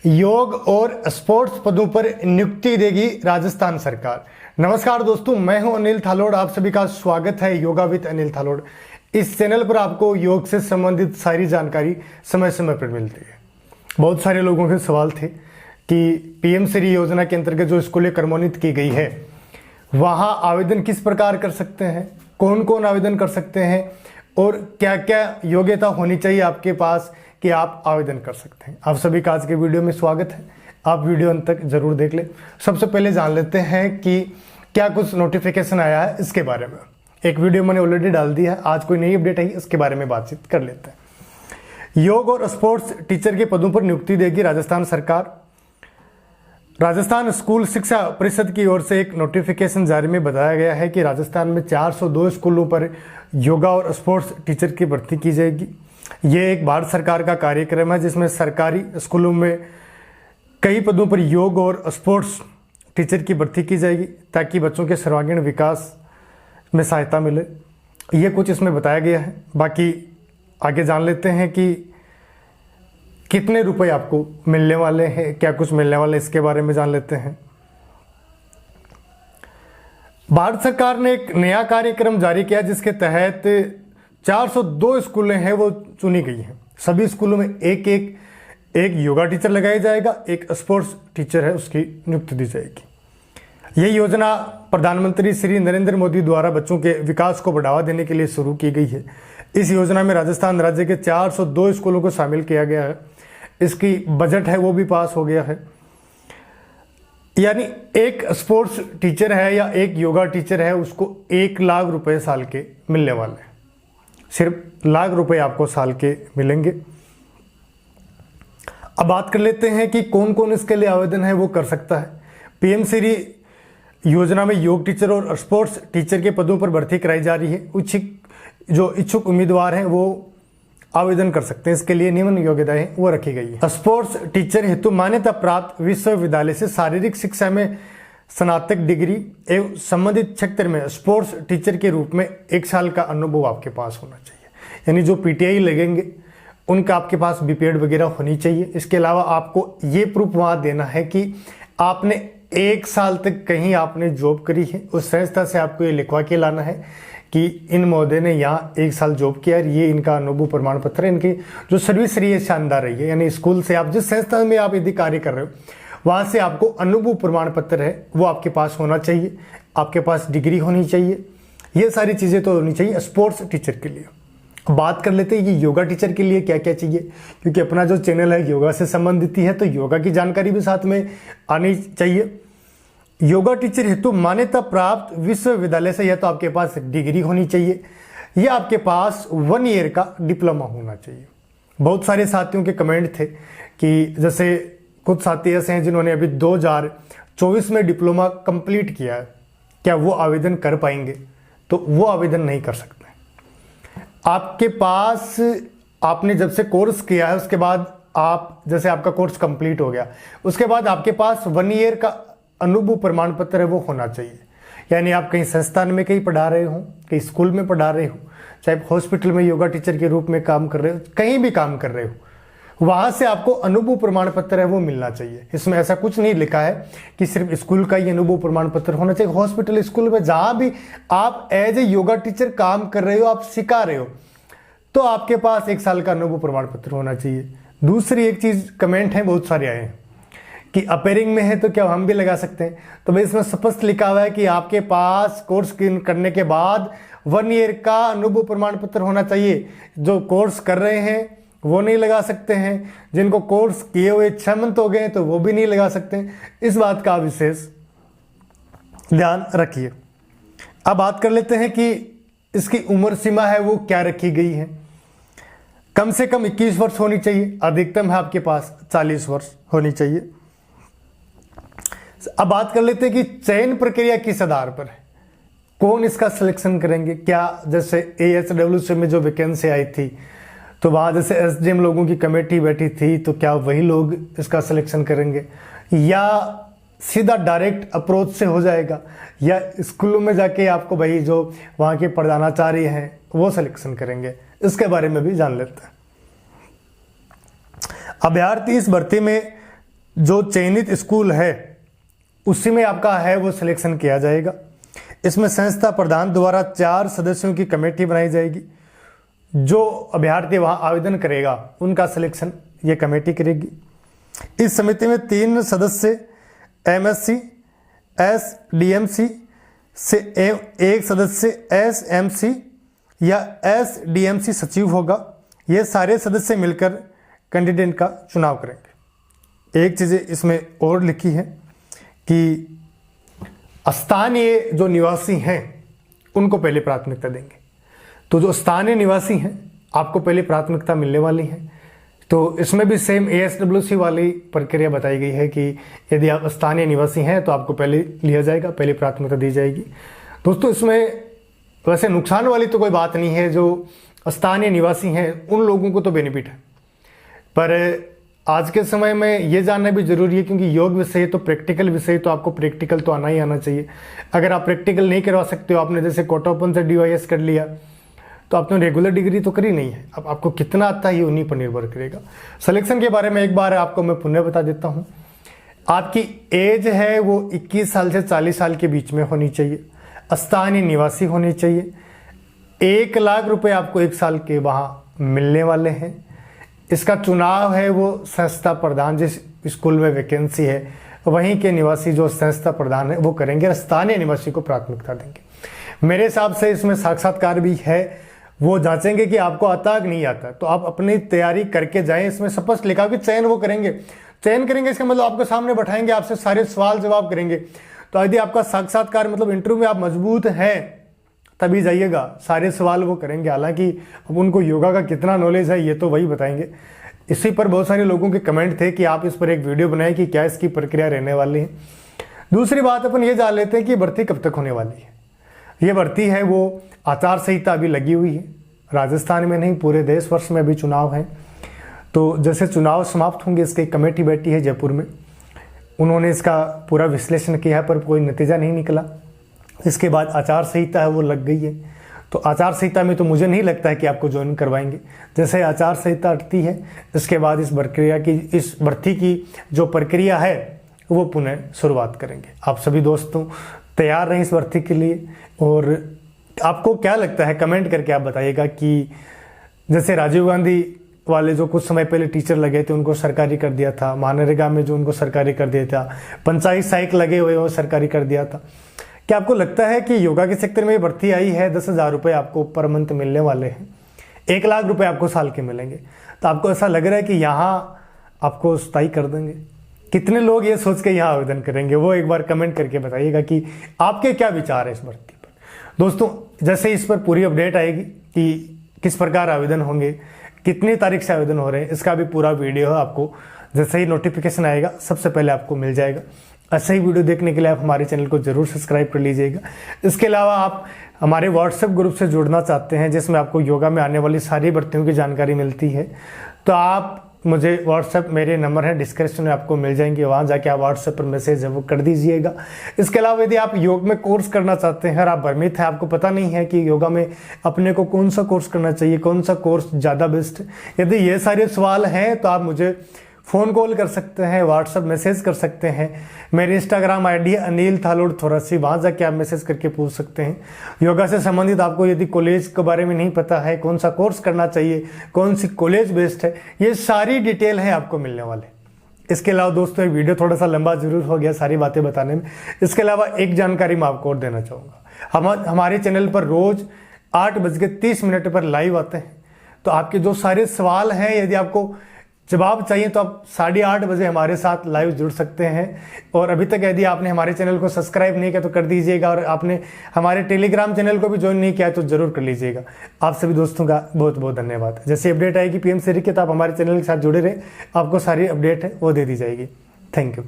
योग और स्पोर्ट्स पदों पर नियुक्ति देगी राजस्थान सरकार। नमस्कार दोस्तों, मैं हूं अनिल थालोड़। आप सभी का स्वागत है योगा विद अनिल थालोड़। इस चैनल पर आपको योग से संबंधित सारी जानकारी समय समय पर मिलती है। बहुत सारे लोगों के सवाल थे कि पीएम श्री योजना के अंतर्गत जो स्कूलें क्रमोन्नत की गई है वहां आवेदन किस प्रकार कर सकते हैं, कौन कौन आवेदन कर सकते हैं और क्या क्या योग्यता होनी चाहिए आपके पास कि आप आवेदन कर सकते हैं। आप सभी का आज के वीडियो में स्वागत है। आप वीडियो अंत तक जरूर देख लें। सबसे पहले जान लेते हैं कि क्या कुछ नोटिफिकेशन आया है इसके बारे में। एक वीडियो मैंने ऑलरेडी डाल दी है, आज कोई नई अपडेट आई इसके बारे में बातचीत कर लेते हैं। योग और स्पोर्ट्स टीचर के पदों पर नियुक्ति देगी राजस्थान सरकार। राजस्थान स्कूल शिक्षा परिषद की ओर से एक नोटिफिकेशन जारी में बताया गया है कि राजस्थान में 402 स्कूलों पर योगा और स्पोर्ट्स टीचर की भर्ती की जाएगी। ये एक भारत सरकार का कार्यक्रम है जिसमें सरकारी स्कूलों में कई पदों पर योग और स्पोर्ट्स टीचर की भर्ती की जाएगी ताकि बच्चों के सर्वांगीण विकास में सहायता मिले। ये कुछ इसमें बताया गया है। बाकी आगे जान लेते हैं कि कितने रुपए आपको मिलने वाले हैं, क्या कुछ मिलने वाले इसके बारे में जान लेते हैं। भारत सरकार ने एक नया कार्यक्रम जारी किया जिसके तहत 402 स्कूलें हैं वो चुनी गई हैं। सभी स्कूलों में एक योगा टीचर लगाया जाएगा, एक स्पोर्ट्स टीचर है उसकी नियुक्ति दी जाएगी। यह योजना प्रधानमंत्री श्री नरेंद्र मोदी द्वारा बच्चों के विकास को बढ़ावा देने के लिए शुरू की गई है। इस योजना में राजस्थान राज्य के 402 स्कूलों को शामिल किया गया है। इसकी बजट है वो भी पास हो गया है। यानी एक स्पोर्ट्स टीचर है या एक योगा टीचर है उसको 1 लाख रुपए साल के मिलने वाले हैं। सिर्फ लाख रुपए आपको साल के मिलेंगे। अब बात कर लेते हैं कि कौन कौन इसके लिए आवेदन है वो कर सकता है। पीएम श्री योजना में योग टीचर और स्पोर्ट्स टीचर के पदों पर भर्ती कराई जा रही है। जो इच्छुक उम्मीदवार हैं वो आवेदन कर सकते हैं। इसके लिए निम्न योग्यताएं वो रखी गई है। स्पोर्ट्स टीचर हेतु मान्यता प्राप्त विश्वविद्यालय से शारीरिक शिक्षा में स्नातक डिग्री एवं संबंधित क्षेत्र में स्पोर्ट्स टीचर के रूप में 1 साल का अनुभव आपके पास होना चाहिए। यानी जो पीटीआई लगेंगे उनका आपके पास बीपीएड वगैरह होनी चाहिए। इसके अलावा आपको ये प्रूफ वहाँ देना है कि आपने 1 साल तक कहीं आपने जॉब करी है। उस संस्था से आपको ये लिखवा के लाना है कि इन महोदय ने यहाँ 1 साल जॉब किया, ये इनका अनुभव प्रमाण पत्र है, इनकी जो सर्विस रही है शानदार रही है। यानी स्कूल से आप जिस संस्था में आप यदि कार्य कर रहे हो वहाँ से आपको अनुभव प्रमाण पत्र है वो आपके पास होना चाहिए। आपके पास डिग्री होनी चाहिए। ये सारी चीज़ें तो होनी चाहिए स्पोर्ट्स टीचर के लिए। बात कर लेते हैं कि योगा टीचर के लिए क्या क्या चाहिए, क्योंकि अपना जो चैनल है योगा से संबंधित ही है तो योगा की जानकारी भी साथ में आनी चाहिए। योगा टीचर हेतु मान्यता प्राप्त विश्वविद्यालय से या तो आपके पास डिग्री होनी चाहिए या आपके पास 1 ईयर का डिप्लोमा होना चाहिए। बहुत सारे साथियों के कमेंट थे कि जैसे कुछ साथी ऐसे हैं जिन्होंने अभी 2024 में डिप्लोमा कंप्लीट किया है, क्या वो आवेदन कर पाएंगे? तो वो आवेदन नहीं कर सकते। आपके पास आपने जब से कोर्स किया है उसके बाद आप जैसे आपका कोर्स कंप्लीट हो गया उसके बाद आपके पास 1 ईयर का अनुभव प्रमाण पत्र है वो होना चाहिए। यानी आप कहीं संस्थान में कहीं पढ़ा रहे हो, कहीं स्कूल में पढ़ा रहे हो, चाहे हॉस्पिटल में योगा टीचर के रूप में काम कर रहे हो, कहीं भी काम कर रहे हो, वहां से आपको अनुभव प्रमाण पत्र है वो मिलना चाहिए। इसमें ऐसा कुछ नहीं लिखा है कि सिर्फ स्कूल का ही अनुभव प्रमाण पत्र होना चाहिए। हॉस्पिटल स्कूल में जहां भी आप एज ए योगा टीचर काम कर रहे हो, आप सिखा रहे हो, तो आपके पास 1 साल का अनुभव प्रमाण पत्र होना चाहिए। दूसरी एक चीज कमेंट है बहुत सारे आए हैं कि अपेयरिंग में है तो क्या हम भी लगा सकते हैं? तो भाई इसमें स्पष्ट लिखा हुआ है कि आपके पास कोर्स करने के बाद 1 ईयर का अनुभव प्रमाण पत्र होना चाहिए। जो कोर्स कर रहे हैं वो नहीं लगा सकते हैं, जिनको कोर्स किए हुए 6 मंथ हो गए तो वो भी नहीं लगा सकते हैं। इस बात का विशेष ध्यान रखिए। अब बात कर लेते हैं कि इसकी उम्र सीमा है वो क्या रखी गई है। कम से कम 21 वर्ष होनी चाहिए, अधिकतम है आपके पास 40 वर्ष होनी चाहिए। अब बात कर लेते हैं कि चयन प्रक्रिया किस आधार पर है, कौन इसका सिलेक्शन करेंगे। क्या जैसे AHWC में जो वैकेंसी आई थी तो वहाँ जैसे SDM लोगों की कमेटी बैठी थी तो क्या वही लोग इसका सिलेक्शन करेंगे या सीधा डायरेक्ट अप्रोच से हो जाएगा या स्कूलों में जाके आपको भाई जो वहाँ के प्रधानाचार्य हैं वो सिलेक्शन करेंगे? इसके बारे में भी जान लेते हैं। अभ्यर्थी इस भर्ती में जो चयनित स्कूल है उसी में आपका है वो सिलेक्शन किया जाएगा। इसमें संस्था प्रधान द्वारा 4 सदस्यों की कमेटी बनाई जाएगी। जो अभ्यर्थी वहाँ आवेदन करेगा उनका सिलेक्शन ये कमेटी करेगी। इस समिति में 3 सदस्य MSc SDMC से 1 सदस्य SMC या SDMC सचिव होगा। ये सारे सदस्य मिलकर कैंडिडेट का चुनाव करेंगे। एक चीज़ इसमें और लिखी है कि स्थानीय जो निवासी हैं उनको पहले प्राथमिकता देंगे। तो जो स्थानीय निवासी हैं आपको पहले प्राथमिकता मिलने वाली है। तो इसमें भी सेम ASWC वाली प्रक्रिया बताई गई है कि यदि आप स्थानीय निवासी हैं तो आपको पहले लिया जाएगा, पहले प्राथमिकता दी जाएगी। दोस्तों इसमें वैसे नुकसान वाली तो कोई बात नहीं है। जो स्थानीय निवासी हैं उन लोगों को तो बेनिफिट है, पर आज के समय में ये जानना भी जरूरी है क्योंकि योग विषय तो प्रैक्टिकल विषय, तो आपको प्रैक्टिकल तो आना ही आना चाहिए। अगर आप प्रैक्टिकल नहीं करवा सकते हो, आपने जैसे कोटा ओपन से DYS कर लिया तो आपने रेगुलर डिग्री तो करी नहीं है। अब आपको कितना आता है ये उन्हीं पर निर्भर करेगा। सिलेक्शन के बारे में एक बार आपको मैं पुनः बता देता हूँ। आपकी एज है वो 21 साल से 40 साल के बीच में होनी चाहिए, स्थानीय निवासी होनी चाहिए। 1 लाख रुपए आपको 1 साल के वहाँ मिलने वाले हैं। इसका चुनाव है वो संस्था प्रधान, जिस स्कूल में वैकेंसी है वहीं के निवासी जो संस्था प्रधान है वो करेंगे, स्थानीय निवासी को प्राथमिकता देंगे। मेरे हिसाब से इसमें साक्षात्कार भी है, वो जांचेंगे कि आपको आता है कि नहीं आता। तो आप अपनी तैयारी करके जाएं। इसमें स्पष्ट लिखा कि चयन वो करेंगे। चयन करेंगे इसका मतलब आपके सामने बैठाएंगे, आपसे सारे सवाल जवाब करेंगे। तो यदि आपका साक्षात्कार मतलब इंटरव्यू में आप मजबूत हैं तभी जाइएगा, सारे सवाल वो करेंगे। हालांकि अब उनको योगा का कितना नॉलेज है ये तो वही बताएंगे। इसी पर बहुत सारे लोगों के कमेंट थे कि आप इस पर एक वीडियो बनाएं कि क्या इसकी प्रक्रिया रहने वाली है। दूसरी बात अपन ये जान लेते हैं कि भर्ती कब तक होने वाली है। ये भर्ती है वो आचार संहिता अभी लगी हुई है, राजस्थान में नहीं पूरे देश वर्ष में अभी चुनाव है। तो जैसे चुनाव समाप्त होंगे इसकी कमेटी बैठी है जयपुर में, उन्होंने इसका पूरा विश्लेषण किया पर कोई नतीजा नहीं निकला। इसके बाद आचार संहिता है वो लग गई है। तो आचार संहिता में तो मुझे नहीं लगता है कि आपको ज्वाइन करवाएंगे। जैसे आचार संहिता हटती है इसके बाद इस भर्ती की जो प्रक्रिया है वो पुनः शुरुआत करेंगे। आप सभी दोस्तों तैयार रहें इस भर्ती के लिए। और आपको क्या लगता है कमेंट करके आप बताइएगा कि जैसे राजीव गांधी वाले जो कुछ समय पहले टीचर लगे थे उनको सरकारी कर दिया था, मनरेगा में जो उनको सरकारी कर दिया था, पंचायत सहायक लगे हुए वो सरकारी कर दिया था। क्या आपको लगता है कि योगा के सेक्टर में भर्ती आई है, 10,000 रुपये आपको पर मंथ मिलने वाले हैं, 1 लाख रुपए आपको साल के मिलेंगे, तो आपको ऐसा लग रहा है कि यहाँ आपको स्थायी कर देंगे? कितने लोग ये सोच के यहाँ आवेदन करेंगे वो एक बार कमेंट करके बताइएगा कि आपके क्या विचार है इस भर्ती पर। दोस्तों जैसे इस पर पूरी अपडेट आएगी कि किस प्रकार आवेदन होंगे, कितनी तारीख से आवेदन हो रहे हैं, इसका भी पूरा वीडियो है, आपको जैसे ही नोटिफिकेशन आएगा सबसे पहले आपको मिल जाएगा। ऐसे ही वीडियो देखने के लिए आप हमारे चैनल को जरूर सब्सक्राइब कर लीजिएगा। इसके अलावा आप हमारे व्हाट्सएप ग्रुप से जुड़ना चाहते हैं जिसमें आपको योगा में आने वाली सारी भर्तियों की जानकारी मिलती है, तो आप मुझे व्हाट्सएप, मेरे नंबर है डिस्क्रिप्शन में आपको मिल जाएंगे, वहाँ जाके आप व्हाट्सएप पर मैसेज है वो कर दीजिएगा। इसके अलावा यदि आप योग में कोर्स करना चाहते हैं और आप भ्रमित हैं, आपको पता नहीं है कि योगा में अपने को कौन सा कोर्स करना चाहिए, कौन सा कोर्स ज़्यादा बेस्ट है, यदि ये सारे सवाल हैं तो आप मुझे फ़ोन कॉल कर सकते हैं, व्हाट्सएप मैसेज कर सकते हैं। मेरी इंस्टाग्राम आईडी है अनिल थालोड़ थोरासी, वहाँ जाके आप मैसेज करके पूछ सकते हैं। योगा से संबंधित आपको यदि कॉलेज के बारे में नहीं पता है, कौन सा कोर्स करना चाहिए, कौन सी कॉलेज बेस्ट है, ये सारी डिटेल है आपको मिलने वाले। इसके अलावा दोस्तों एक वीडियो थोड़ा सा लंबा जरूर हो गया सारी बातें बताने में। इसके अलावा एक जानकारी मैं आपको और देना चाहूँगा, हमारे चैनल पर रोज़ 8:30 पर लाइव आते हैं। तो आपके जो सारे सवाल हैं यदि आपको जवाब चाहिए तो आप 8:30 बजे हमारे साथ लाइव जुड़ सकते हैं। और अभी तक यदि आपने हमारे चैनल को सब्सक्राइब नहीं किया तो कर दीजिएगा, और आपने हमारे टेलीग्राम चैनल को भी ज्वाइन नहीं किया तो जरूर कर लीजिएगा। आप सभी दोस्तों का बहुत बहुत धन्यवाद। जैसे अपडेट आएगी PM श्री की तो आप हमारे चैनल के साथ जुड़े रहे, आपको सारी अपडेट है वो दे दी जाएगी। Thank you.